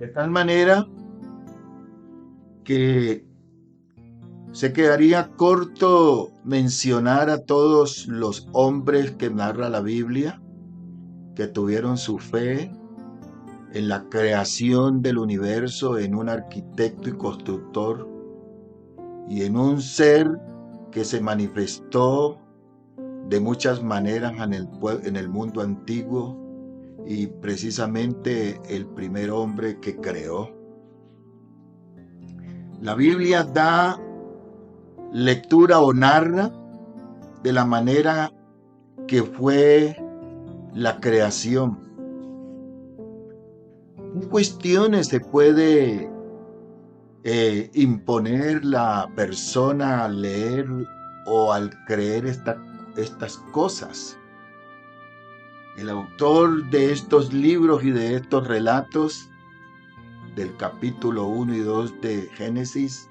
De tal manera que se quedaría corto mencionar a todos los hombres que narra la Biblia, que tuvieron su fe en la creación del universo, en un arquitecto y constructor, y en un ser que se manifestó de muchas maneras en el mundo antiguo, y precisamente el primer hombre que creó. La Biblia da lectura o narra de la manera que fue la creación. ¿Qué cuestiones se puede imponer la persona al leer o al creer estas cosas? El autor de estos libros y de estos relatos del capítulo 1 y 2 de Génesis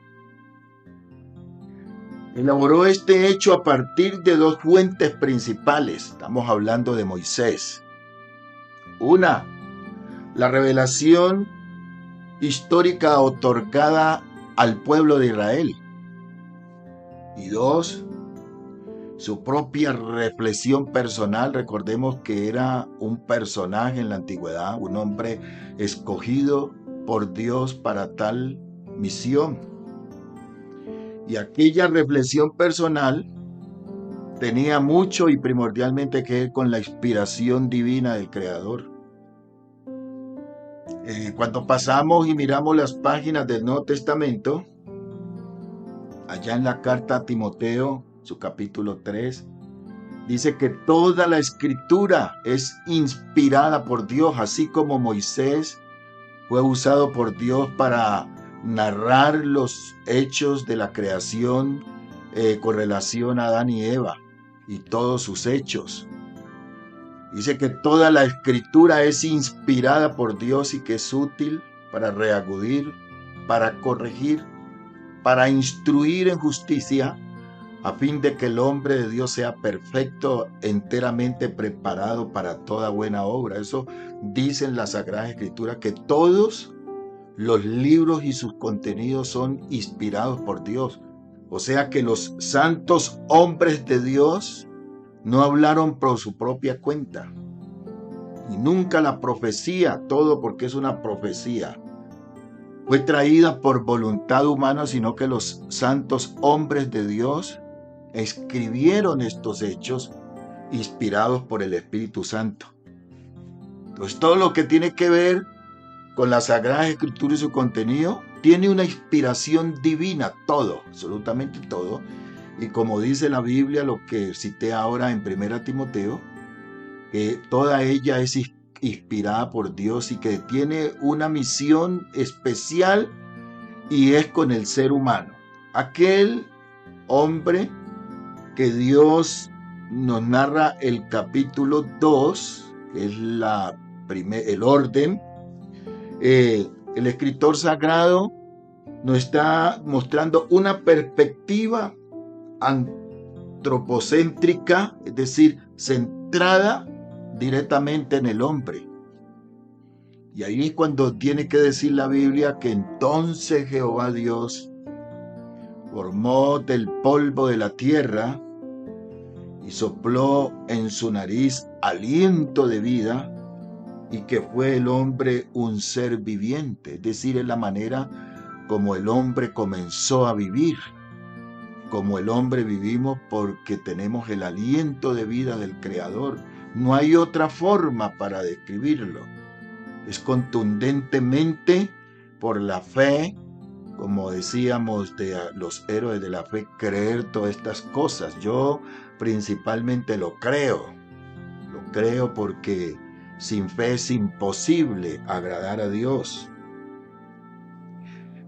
elaboró este hecho a partir de dos fuentes principales. Estamos hablando de Moisés. Una, la revelación histórica otorgada al pueblo de Israel. Y dos, su propia reflexión personal. Recordemos que era un personaje en la antigüedad, un hombre escogido por Dios para tal misión. Y aquella reflexión personal tenía mucho y primordialmente que ver con la inspiración divina del Creador. Cuando pasamos y miramos las páginas del Nuevo Testamento, allá en la carta a Timoteo, su capítulo 3, dice que toda la escritura es inspirada por Dios, así como Moisés fue usado por Dios para narrar los hechos de la creación con relación a Adán y Eva y todos sus hechos. Dice que toda la escritura es inspirada por Dios y que es útil para reagudir, para corregir, para instruir en justicia, a fin de que el hombre de Dios sea perfecto, enteramente preparado para toda buena obra. Eso dicen las Sagradas Escrituras, que todos los libros y sus contenidos son inspirados por Dios. O sea que los santos hombres de Dios no hablaron por su propia cuenta. Y nunca la profecía, todo porque es una profecía, fue traída por voluntad humana, sino que los santos hombres de Dios escribieron estos hechos inspirados por el Espíritu Santo. Entonces, todo lo que tiene que ver con la Sagrada Escritura y su contenido tiene una inspiración divina, todo, absolutamente todo. Y como dice la Biblia, lo que cité ahora en 1 Timoteo, que toda ella es inspirada por Dios y que tiene una misión especial, y es con el ser humano. Aquel hombre que Dios nos narra el capítulo 2, que es el orden, el escritor sagrado nos está mostrando una perspectiva antropocéntrica, es decir, centrada directamente en el hombre. Y ahí es cuando tiene que decir la Biblia que entonces Jehová Dios formó del polvo de la tierra y sopló en su nariz aliento de vida, y que fue el hombre un ser viviente, es decir, es la manera como el hombre comenzó a vivir. Como el hombre vivimos porque tenemos el aliento de vida del Creador. No hay otra forma para describirlo. Es contundentemente por la fe, como decíamos de los héroes de la fe, creer todas estas cosas. Yo principalmente lo creo porque sin fe es imposible agradar a Dios.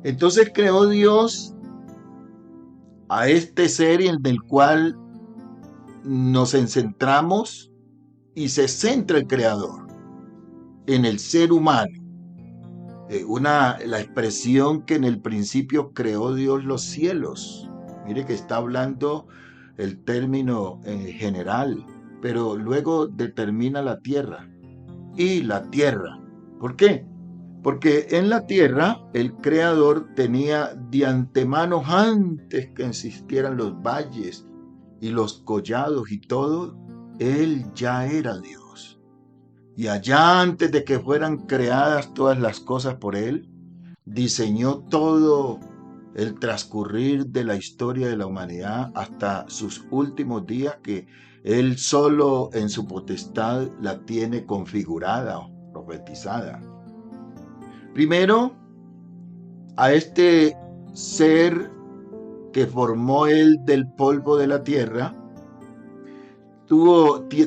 Entonces creó Dios a este ser en el cual nos centramos, y se centra el Creador en el ser humano. La expresión que en el principio creó Dios los cielos. Mire que está hablando el término general, pero luego determina la tierra. Y la tierra. ¿Por qué? Porque en la tierra el Creador tenía de antemano, antes que existieran los valles y los collados y todo, Él ya era Dios. Y allá antes de que fueran creadas todas las cosas por Él, diseñó todo el transcurrir de la historia de la humanidad hasta sus últimos días, que Él solo en su potestad la tiene configurada o profetizada. Primero, a este ser que formó Él del polvo de la tierra,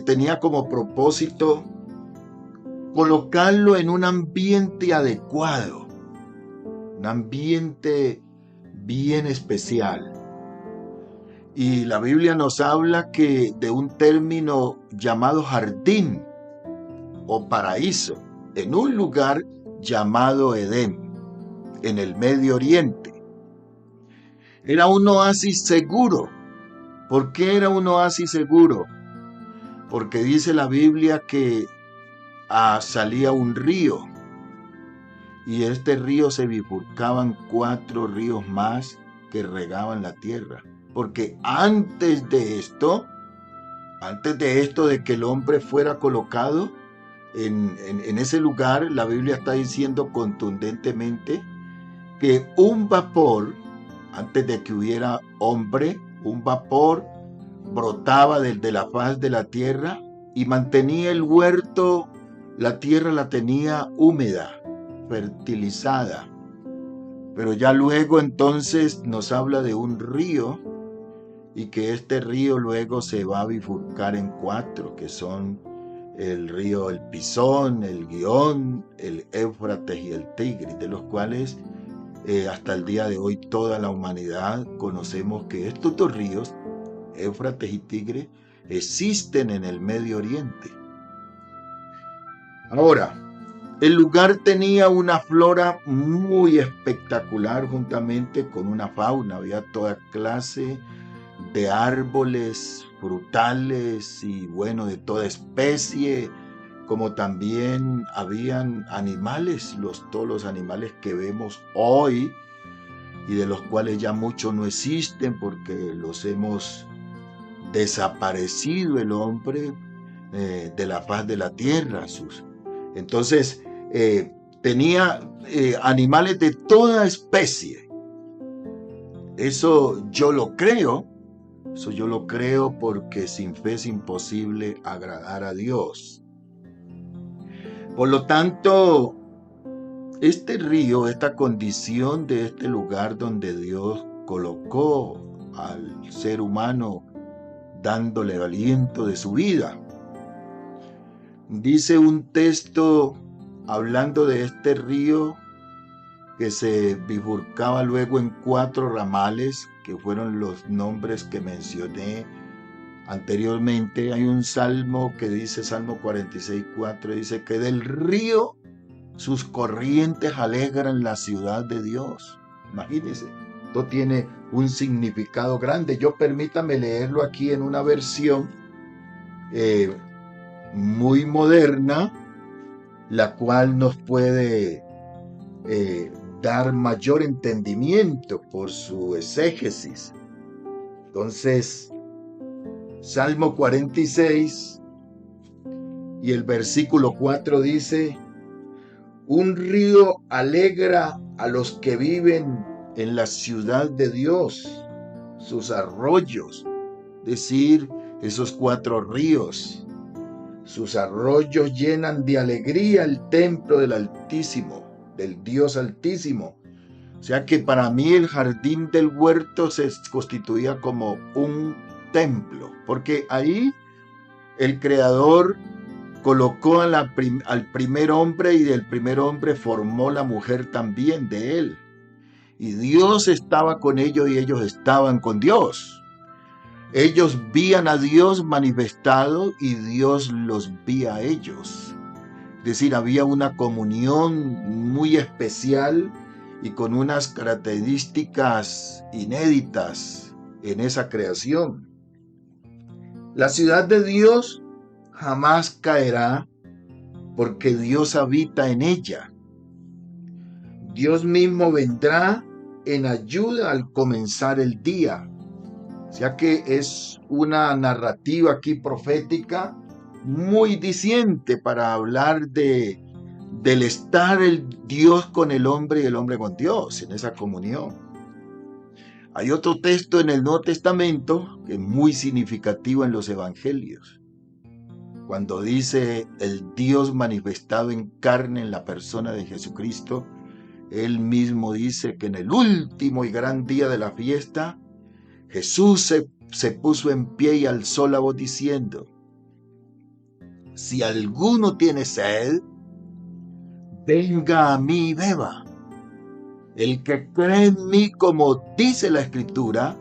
tenía como propósito colocarlo en un ambiente adecuado, un ambiente bien especial. Y la Biblia nos habla que de un término llamado jardín o paraíso, en un lugar llamado Edén, en el Medio Oriente. Era un oasis seguro. ¿Por qué era un oasis seguro? Porque dice la Biblia que salía un río, y este río se bifurcaban 4 ríos más que regaban la tierra. Porque antes de esto de que el hombre fuera colocado en ese lugar, la Biblia está diciendo contundentemente que un vapor, antes de que hubiera hombre, un vapor brotaba desde la faz de la tierra y mantenía el huerto, la tierra la tenía húmeda, fertilizada. Pero ya luego entonces nos habla de un río, y que este río luego se va a bifurcar en 4, que son el río el Pisón, el Gihón, el Éufrates y el Tigris, de los cuales hasta el día de hoy toda la humanidad conocemos que estos 2 ríos, Éufrates y Tigris, existen en el Medio Oriente. Ahora, el lugar tenía una flora muy espectacular juntamente con una fauna. Había toda clase de árboles frutales y de toda especie, como también habían animales, todos los animales que vemos hoy y de los cuales ya muchos no existen porque los hemos desaparecido el hombre de la faz de la tierra. Entonces tenía animales de toda especie. Eso yo lo creo porque sin fe es imposible agradar a Dios. Por lo tanto, este río, esta condición de este lugar donde Dios colocó al ser humano dándole el aliento de su vida. Dice un texto hablando de este río que se bifurcaba luego en 4 ramales, que fueron los nombres que mencioné anteriormente. Hay un salmo que dice, Salmo 46:4, dice que del río sus corrientes alegran la ciudad de Dios. Imagínense, esto tiene un significado grande. Permítame leerlo aquí en una versión muy moderna, la cual nos puede dar mayor entendimiento por su exégesis. Entonces, Salmo 46 y el versículo 4 dice: un río alegra a los que viven en la ciudad de Dios, sus arroyos, es decir, esos 4 ríos, sus arroyos llenan de alegría el templo del Altísimo, del Dios Altísimo. O sea que para mí el jardín del huerto se constituía como un templo, porque ahí el Creador colocó al primer hombre, y del primer hombre formó la mujer también de él. Y Dios estaba con ellos y ellos estaban con Dios. Ellos veían a Dios manifestado y Dios los veía a ellos. Es decir, había una comunión muy especial y con unas características inéditas en esa creación. La ciudad de Dios jamás caerá porque Dios habita en ella. Dios mismo vendrá en ayuda al comenzar el día. O sea que es una narrativa aquí profética muy diciente para hablar del estar el Dios con el hombre y el hombre con Dios en esa comunión. Hay otro texto en el Nuevo Testamento que es muy significativo en los evangelios, cuando dice el Dios manifestado en carne en la persona de Jesucristo. Él mismo dice que en el último y gran día de la fiesta, Jesús se puso en pie y alzó la voz diciendo: si alguno tiene sed, venga a mí y beba. El que cree en mí, como dice la Escritura,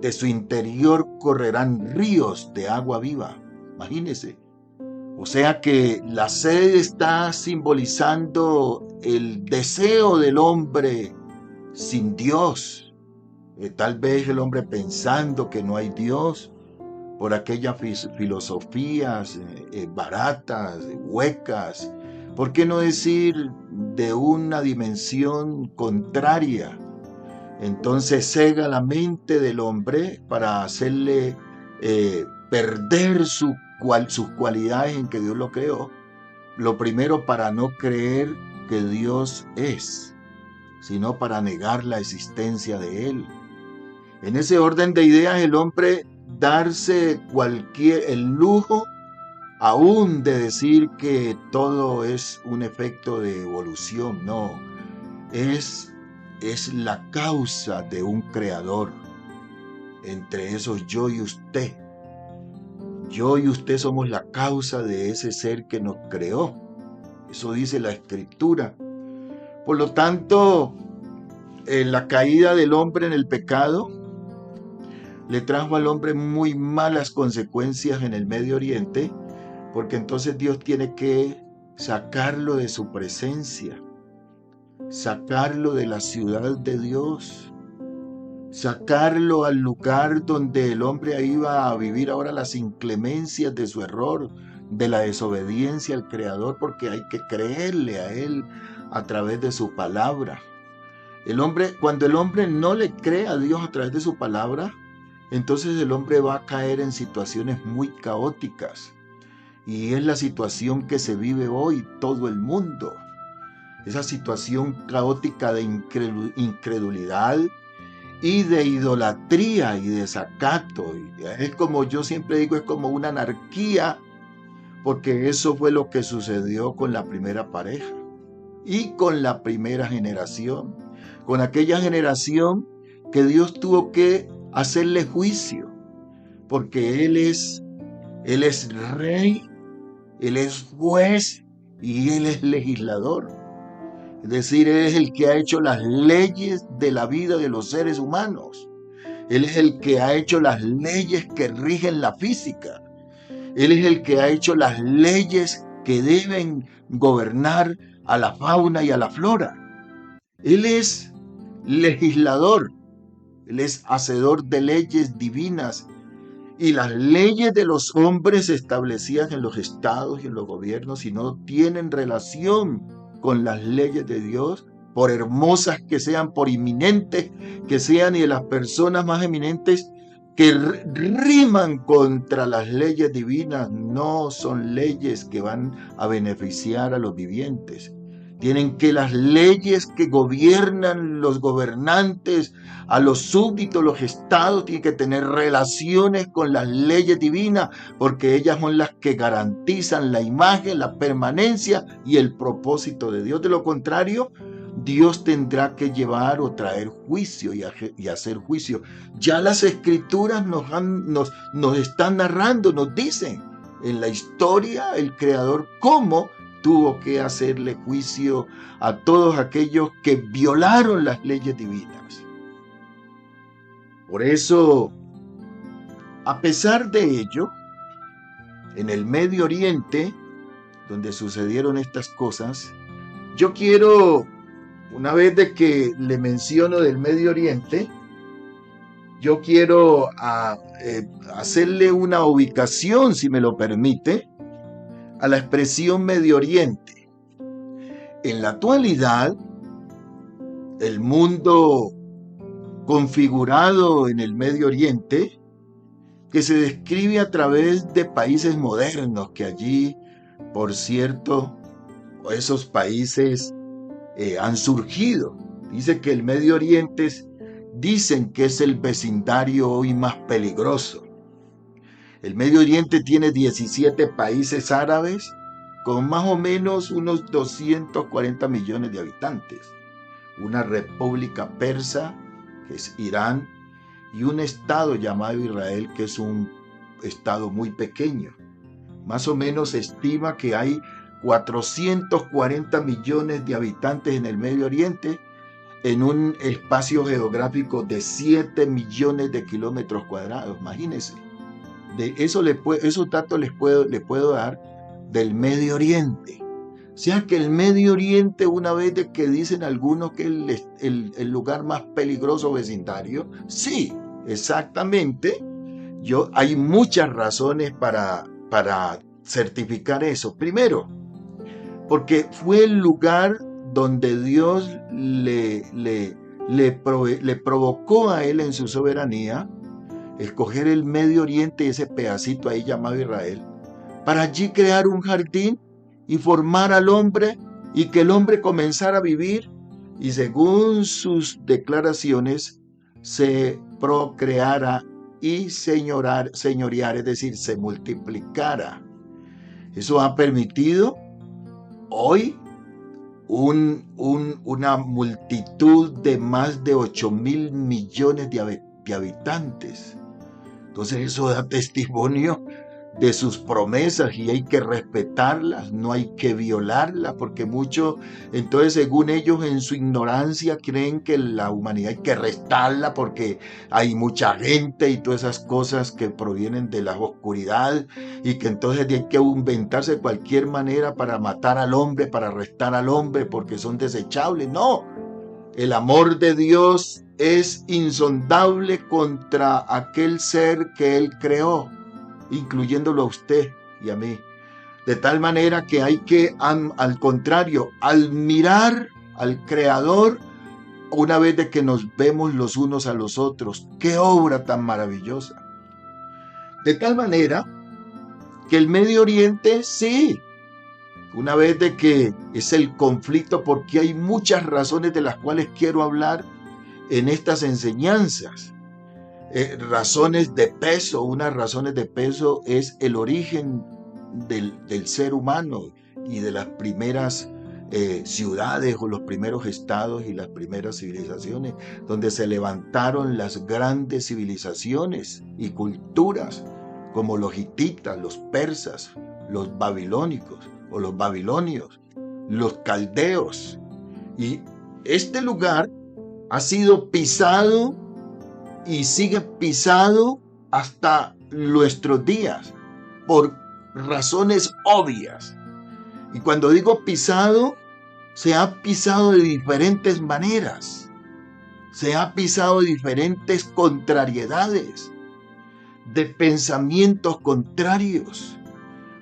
de su interior correrán ríos de agua viva. Imagínense. O sea que la sed está simbolizando el deseo del hombre sin Dios. Tal vez el hombre pensando que no hay Dios por aquellas filosofías baratas, huecas. ¿Por qué no decir de una dimensión contraria? Entonces cega la mente del hombre para hacerle perder sus cualidades en que Dios lo creó. Lo primero, para no creer que Dios es, sino para negar la existencia de Él. En ese orden de ideas, el hombre darse el lujo aún de decir que todo es un efecto de evolución. No, es la causa de un creador. Entre esos yo y usted. Yo y usted somos la causa de ese ser que nos creó. Eso dice la Escritura. Por lo tanto, la caída del hombre en el pecado le trajo al hombre muy malas consecuencias en el Medio Oriente, porque entonces Dios tiene que sacarlo de su presencia, sacarlo de la ciudad de Dios, sacarlo al lugar donde el hombre iba a vivir ahora las inclemencias de su error, de la desobediencia al Creador, porque hay que creerle a Él a través de su palabra. Cuando el hombre no le cree a Dios a través de su palabra, entonces el hombre va a caer en situaciones muy caóticas. Y es la situación que se vive hoy todo el mundo. Esa situación caótica de incredulidad y de idolatría y desacato. Es como yo siempre digo, es como una anarquía, porque eso fue lo que sucedió con la primera pareja y con la primera generación, con aquella generación que Dios tuvo que hacerle juicio, porque Él es rey, Él es juez y Él es legislador. Es decir, Él es el que ha hecho las leyes de la vida de los seres humanos. Él es el que ha hecho las leyes que rigen la física. Él es el que ha hecho las leyes que deben gobernar a la fauna y a la flora. Él es legislador. Él es hacedor de leyes divinas. Y las leyes de los hombres establecidas en los estados y en los gobiernos, si no tienen relación con las leyes de Dios, por hermosas que sean, por inminentes que sean, y de las personas más eminentes que riman contra las leyes divinas, no son leyes que van a beneficiar a los vivientes. Tienen que las leyes que gobiernan los gobernantes, a los súbditos, los estados, tienen que tener relaciones con las leyes divinas, porque ellas son las que garantizan la imagen, la permanencia y el propósito de Dios. De lo contrario, Dios tendrá que llevar o traer juicio y hacer juicio. Ya las Escrituras nos están narrando, nos dicen en la historia el Creador cómo tuvo que hacerle juicio a todos aquellos que violaron las leyes divinas. Por eso, a pesar de ello, en el Medio Oriente, donde sucedieron estas cosas, yo quiero, una vez de que le menciono del Medio Oriente, yo quiero hacerle una ubicación, si me lo permite, a la expresión Medio Oriente. En la actualidad, el mundo configurado en el Medio Oriente, que se describe a través de países modernos, que allí, por cierto, esos países han surgido. Dice que el Medio Oriente dicen que es el vecindario hoy más peligroso. El Medio Oriente tiene 17 países árabes con más o menos unos 240 millones de habitantes. Una república persa, que es Irán, y un estado llamado Israel, que es un estado muy pequeño. Más o menos se estima que hay 440 millones de habitantes en el Medio Oriente, en un espacio geográfico de 7 millones de kilómetros cuadrados. Imagínense. De eso esos datos le puedo dar del Medio Oriente. O sea que el Medio Oriente, una vez de que dicen algunos que es el lugar más peligroso vecindario, sí, exactamente. Hay muchas razones para certificar eso. Primero, porque fue el lugar donde Dios le provocó a él en su soberanía escoger el Medio Oriente, ese pedacito ahí llamado Israel, para allí crear un jardín y formar al hombre, y que el hombre comenzara a vivir y, según sus declaraciones, se procreara y señorear, es decir, se multiplicara. Eso ha permitido hoy una multitud de más de 8.000 millones de habitantes. Entonces eso da testimonio de sus promesas, y hay que respetarlas, no hay que violarlas, porque muchos, entonces, según ellos, en su ignorancia, creen que la humanidad hay que restarla porque hay mucha gente y todas esas cosas que provienen de la oscuridad, y que entonces hay que inventarse de cualquier manera para matar al hombre, para restar al hombre, porque son desechables. No, el amor de Dios es insondable contra aquel ser que Él creó, incluyéndolo a usted y a mí. De tal manera que hay que, al contrario, admirar al Creador una vez de que nos vemos los unos a los otros. ¡Qué obra tan maravillosa! De tal manera que el Medio Oriente, sí, una vez de que es el conflicto, porque hay muchas razones de las cuales quiero hablar en estas enseñanzas. Razones de peso. Unas razones de peso es el origen del ser humano y de las primeras ciudades o los primeros estados y las primeras civilizaciones, donde se levantaron las grandes civilizaciones y culturas, como los hititas, los persas, los babilónicos o los babilonios, los caldeos. Y este lugar ha sido pisado y sigue pisado hasta nuestros días por razones obvias. Y cuando digo pisado, se ha pisado de diferentes maneras, se ha pisado de diferentes contrariedades, de pensamientos contrarios,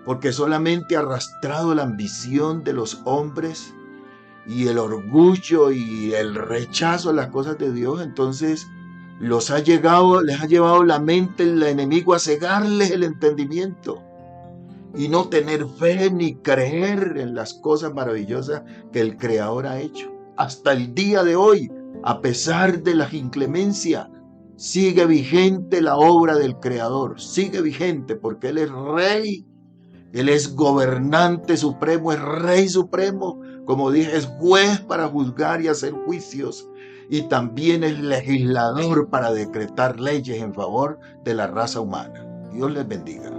porque solamente ha arrastrado la ambición de los hombres y el orgullo y el rechazo a las cosas de Dios. Entonces les ha llevado la mente el enemigo a cegarles el entendimiento y no tener fe ni creer en las cosas maravillosas que el Creador ha hecho. Hasta el día de hoy, a pesar de la inclemencia, sigue vigente la obra del Creador, sigue vigente, porque Él es Rey, Él es gobernante supremo, es Rey supremo, como dije, es juez para juzgar y hacer juicios, y también es legislador para decretar leyes en favor de la raza humana. Dios les bendiga.